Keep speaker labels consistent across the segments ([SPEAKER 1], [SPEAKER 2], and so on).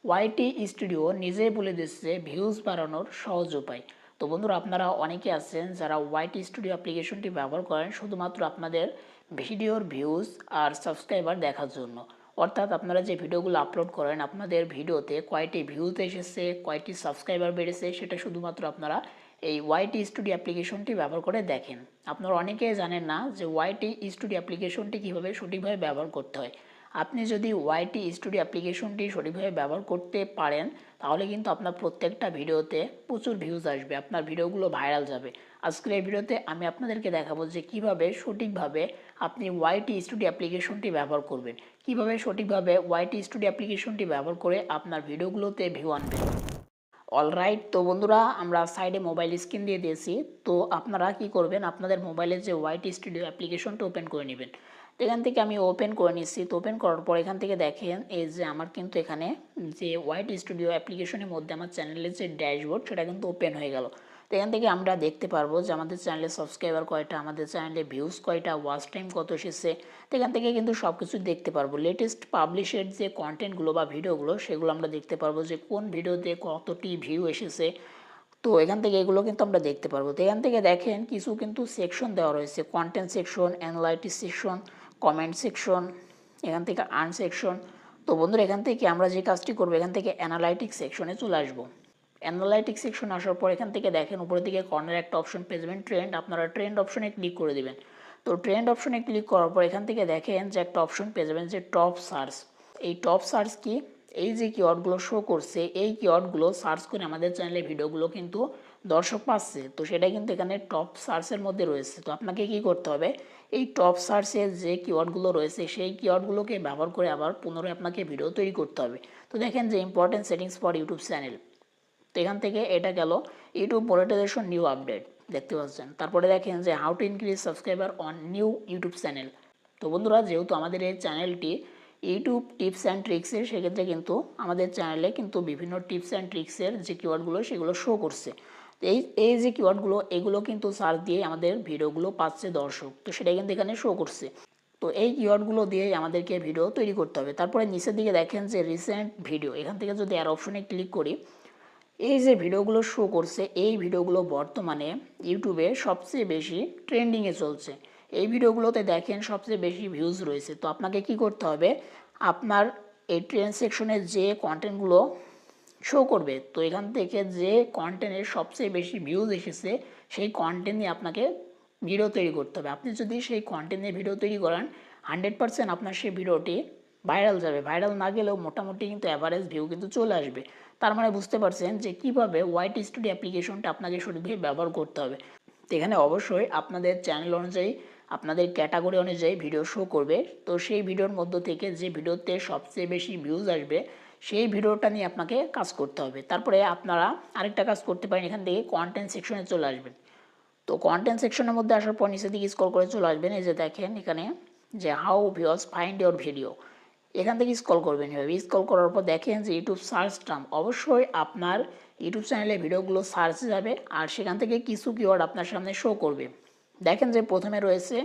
[SPEAKER 1] YT studio নিজেই বলে দিচ্ছে ভিউজ বাড়ানোর সহজ উপায়। তো বন্ধুরা, আপনারা অনেকে আছেন যারা ওয়াইটি স্টুডিও অ্যাপ্লিকেশনটি ব্যবহার করেন শুধুমাত্র আপনাদের ভিডিওর ভিউজ আর সাবস্ক্রাইবার দেখার জন্য। অর্থাৎ আপনারা যে ভিডিওগুলো আপলোড করেন আপনাদের ভিডিওতে কয়টি ভিউজ এসেছে, কয়টি সাবস্ক্রাইবার বেড়েছে সেটা শুধুমাত্র আপনারা এই ওয়াইটি স্টুডিও অ্যাপ্লিকেশনটি ব্যবহার করে দেখেন। আপনারা অনেকেই জানেন না যে ওয়াইটি স্টুডিও অ্যাপ্লিকেশনটি কীভাবে সঠিকভাবে ব্যবহার করতে হয়। আপনি যদি ওয়াইটি স্টুডিও অ্যাপ্লিকেশনটি সঠিকভাবে ব্যবহার করতে পারেন তাহলে কিন্তু আপনার প্রত্যেকটা ভিডিওতে প্রচুর ভিউজ আসবে, আপনার ভিডিওগুলো ভাইরাল যাবে। আজকের এই ভিডিওতে আমি আপনাদেরকে দেখাবো যে কিভাবে সঠিকভাবে আপনি ওয়াইটি স্টুডিও অ্যাপ্লিকেশনটি ব্যবহার করবেন, কিভাবে সঠিকভাবে ওয়াইটি স্টুডিও অ্যাপ্লিকেশনটি ব্যবহার করে আপনার ভিডিওগুলোতে ভিউ আনবেন। অলরাইট, তো বন্ধুরা আমরা সাইডে মোবাইল স্ক্রিন দিয়ে দিয়েছি। তো আপনারা কি করবেন, আপনাদের মোবাইলের যে ওয়াইটি স্টুডিও অ্যাপ্লিকেশনটা ওপেন করে নেবেন। তো এখান থেকে আমি ওপেন করে নিচ্ছি। তো ওপেন করার পর এখান থেকে দেখেন এই যে আমার কিন্তু এখানে যে ওয়াইটি স্টুডিও অ্যাপ্লিকেশনের মধ্যে আমার চ্যানেলের যে ড্যাশবোর্ড সেটা কিন্তু ওপেন হয়ে গেল। তো এখান থেকে আমরা দেখতে পারবো যে আমাদের চ্যানেলে সাবস্ক্রাইবার কয়টা, আমাদের চ্যানেলে ভিউজ কয়টা, ওয়াচ টাইম কত এসেছে। তো এখান থেকে কিন্তু সব কিছু দেখতে পারবো। লেটেস্ট পাবলিশের যে কন্টেন্টগুলো বা ভিডিওগুলো সেগুলো আমরা দেখতে পারবো যে কোন ভিডিওতে কতটি ভিউ এসেছে। তো এখান থেকে এগুলো কিন্তু আমরা দেখতে পারবো। তো এখান থেকে দেখেন কিছু কিন্তু সেকশন দেওয়া রয়েছে, content section, analytics section, comment section, এখান থেকে আর্ন সেকশন। তো বন্ধুরা এখান থেকে আমরা যে কাজটি করবো, এখান থেকে অ্যানালাইটিক্স সেকশনে চলে আসবো। অ্যানালাইটিক্স সেকশন আসার পর এখান থেকে দেখেন উপরের দিকে কর্নারে একটা অপশন পেয়ে যাবেন ট্রেন্ড, আপনারা ট্রেন্ড অপশনে ক্লিক করে দেবেন। তো ট্রেন্ড অপশনে ক্লিক করার পর এখান থেকে দেখেন যে একটা অপশন পেয়ে যাবেন যে টপ সার্চ। এই টপ সার্চ কি, এই যে কিওয়ার্ডগুলো শো করছে এই কিওয়ার্ডগুলো সার্চ করে আমাদের চ্যানেলে ভিডিওগুলো কিন্তু দর্শক পাচ্ছে। তো সেটা কিন্তু এখানে টপ সার্চের মধ্যে রয়েছে। তো আপনাকে কি করতে হবে, এই টপ সার্চের যে কিওয়ার্ডগুলো রয়েছে সেই কিওয়ার্ডগুলোকে ব্যবহার করে আবার পুনরায় আপনাকে ভিডিও তৈরি করতে হবে। তো দেখেন যে important settings for YouTube channel. তো এখান থেকে এটা গেল ইউটিউব মনিটাইজেশন নিউ আপডেট, দেখতে পাচ্ছেন। তারপরে দেখেন যে how to increase subscriber on new YouTube channel. তো বন্ধুরা যেহেতু আমাদের এই চ্যানেলটি ইউটিউব টিপস অ্যান্ড ট্রিক্সের, সেক্ষেত্রে কিন্তু আমাদের চ্যানেলে কিন্তু বিভিন্ন টিপস অ্যান্ড ট্রিক্সের যে কিওয়ার্ডগুলো সেগুলো শো করছে। তো এই যে কিওয়ার্ডগুলো এগুলো কিন্তু সার্চ দিয়ে আমাদের ভিডিওগুলো পাচ্ছে দর্শক, তো সেটা কিন্তু এখানে শো করছে। তো এই কিওয়ার্ডগুলো দিয়েই আমাদেরকে ভিডিও তৈরি করতে হবে। তারপরে নিচের দিকে দেখেন যে রিসেন্ট ভিডিও, এখান থেকে যদি আর অপশনে ক্লিক করি, এই যে ভিডিওগুলো শো করছে এই ভিডিওগুলো বর্তমানে ইউটিউবে সবচেয়ে বেশি ট্রেন্ডিংয়ে চলছে। এই ভিডিওগুলোতে দেখেন সবচেয়ে বেশি ভিউজ রয়েছে। তো আপনাকে কি করতে হবে, আপনার এই ট্রেন্ড সেকশনের যে কন্টেন্টগুলো শো করবে, তো এখান থেকে যে কন্টেন্টের সবচেয়ে বেশি ভিউজ এসেছে সেই কন্টেন্ট নিয়ে আপনাকে ভিডিও তৈরি করতে হবে। আপনি যদি সেই কন্টেন্ট নিয়ে ভিডিও তৈরি করেন 100% আপনার সেই ভিডিওটি ভাইরাল যাবে। ভাইরাল না গেলেও মোটামুটি কিন্তু অ্যাভারেজ ভিউ কিন্তু চলে আসবে। তার মানে বুঝতে পারছেন যে কীভাবে ওয়াইটি স্টুডিও অ্যাপ্লিকেশনটা আপনাকে সঠিকভাবে ব্যবহার করতে হবে। তো এখানে অবশ্যই আপনাদের চ্যানেল অনুযায়ী, আপনাদের ক্যাটাগরি অনুযায়ী ভিডিও শো করবে। তো সেই ভিডিওর মধ্য থেকে যে ভিডিওতে সবচেয়ে বেশি ভিউজ আসবে সেই ভিডিওটা নিয়ে আপনাকে কাজ করতে হবে। তারপরে আপনারা আরেকটা কাজ করতে পারেন, এখান থেকে কন্টেন্ট সেকশনে চলে আসবেন। তো কন্টেন্ট সেকশনের মধ্যে আসার পর নিচের দিকে স্ক্রল করে চলে আসবেন। এই যে দেখেন এখানে যে how viewers find your video, এখান থেকে স্ক্রল করবেন। এভাবে স্ক্রল করার পর দেখেন যে ইউটিউব সার্চ টার্ম, অবশ্যই আপনার ইউটিউব চ্যানেলে ভিডিওগুলো সার্চে যাবে আর সেখান থেকে কিছু কিওয়ার্ড আপনার সামনে শো করবে। দেখেন যে প্রথমে রয়েছে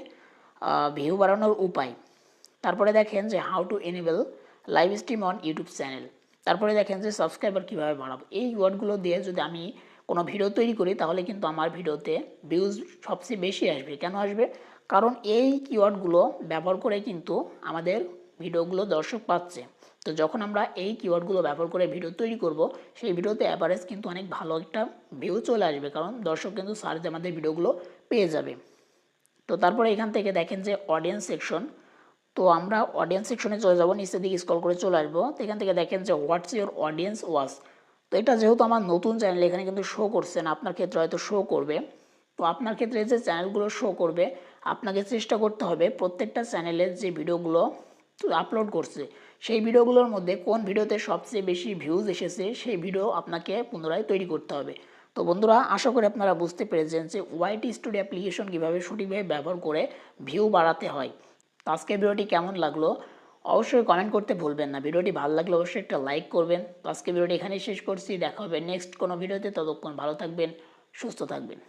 [SPEAKER 1] ভিউ বাড়ানোর উপায়, তারপরে দেখেন যে how to enable live stream on YouTube channel, তারপরে দেখেন যে সাবস্ক্রাইবার কীভাবে বাড়াবো। এই ওয়ার্ডগুলো দিয়ে যদি আমি কোনো ভিডিও তৈরি করি তাহলে কিন্তু আমার ভিডিওতে ভিউজ সবচেয়ে বেশি আসবে। কেন আসবে, কারণ এই কিওয়ার্ডগুলো ব্যবহার করে কিন্তু আমাদের ভিডিওগুলো দর্শক পাচ্ছে। তো যখন আমরা এই কিওয়ার্ডগুলো ব্যবহার করে ভিডিও তৈরি করব সেই ভিডিওতে অ্যাভারেজ কিন্তু অনেক ভালো একটা ভিউ চলে আসবে, কারণ দর্শক কিন্তু সার্চে আমাদের ভিডিওগুলো পেয়ে যাবে। তো তারপরে এখান থেকে দেখেন যে অডিয়েন্স সেকশন, তো আমরা অডিয়েন্স সেকশনে চলে যাব, নিচের দিকে স্ক্রল করে চলে আসবো। তো এখান থেকে দেখেন যে হোয়াটস ইউর অডিয়েন্স ওয়াচ। তো এটা যেহেতু আমার নতুন চ্যানেল এখানে কিন্তু শো করছে না, আপনার ক্ষেত্রে হয়তো শো করবে। তো আপনার ক্ষেত্রে যে চ্যানেলগুলো শো করবে আপনাকে চেষ্টা করতে হবে প্রত্যেকটা চ্যানেলের যে ভিডিওগুলো আপলোড করছে সেই ভিডিওগুলোর মধ্যে কোন ভিডিওতে সবচেয়ে বেশি ভিউজ এসেছে সেই ভিডিও আপনাকে পুনরায় তৈরি করতে হবে। তো বন্ধুরা আশা করি আপনারা বুঝতে পেরেছেন যে ওয়াইটি স্টুডিও অ্যাপ্লিকেশন কীভাবে সঠিকভাবে ব্যবহার করে ভিউ বাড়াতে হয়। তো আজকের ভিডিওটি কেমন লাগলো অবশ্যই কমেন্ট করতে ভুলবেন না। ভিডিওটি ভালো লাগলে অবশ্যই একটা লাইক করবেন। তো আজকে ভিডিওটি এখানেই শেষ করছি, দেখা হবে নেক্সট কোনো ভিডিওতে। ততক্ষণ ভালো থাকবেন, সুস্থ থাকবেন।